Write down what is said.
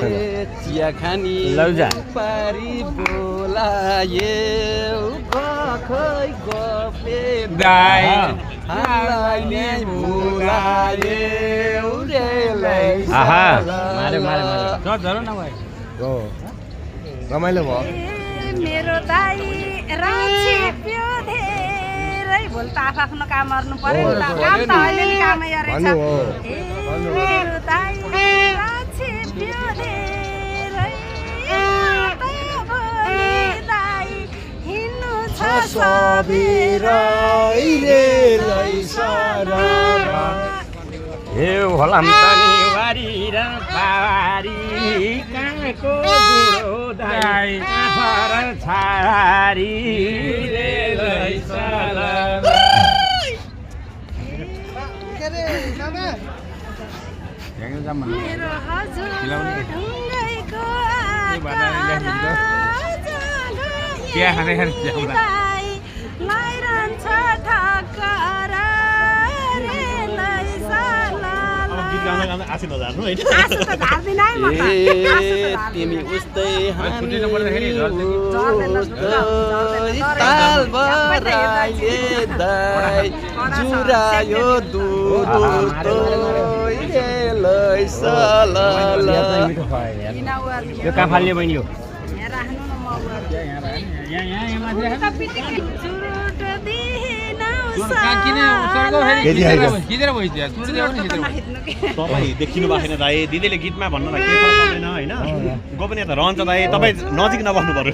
चिया खानी लौजा पारी बोलाए खै गफे दाइ हालाइने बोलाए आहा मारे मारे मारे चल झरो न भाइ हो रमाइलो भयो मेरो दाइ राछि प्यो धेरै भोलि त आफ्नो काम गर्नु पर्यो नि त काम त अहिले नि कामै गरेछ मेरो दाइ राछि प्यो धेरै दाइ हिँड्नु छ सबेरै लैसारा हे होलाम तनी वारी र पारी कहाँको बुढो दाइ आफर छारी रे लैसाला मेरो हजुर ढुङ्गैको आकार चिया खाने लाइरहन्छ ठक्कर रे लैसाला आसी नजानु है आँसु त झार्दिन है म त, आँसु त झार्दिन। तिमी उस्तै छुट्टी नपर्दाखेरि ताल बराइले दाइ जुरायो दुध लैसला किन उहाँहरू यो कहाँ फाल्ने बहिनी हो यहाँ राख्नु न म उहाँहरू यहाँ माथि राख चुरुट दिहिन खिचेर बसिदियो तपाईँ देखिनु भएको छैन दाइ दिदीले गीतमा भन्नु के फरक पर्दैन होइन गोपनीयता रहन्छ दाइ तपाईँ नजिक नबस्नु पर्यो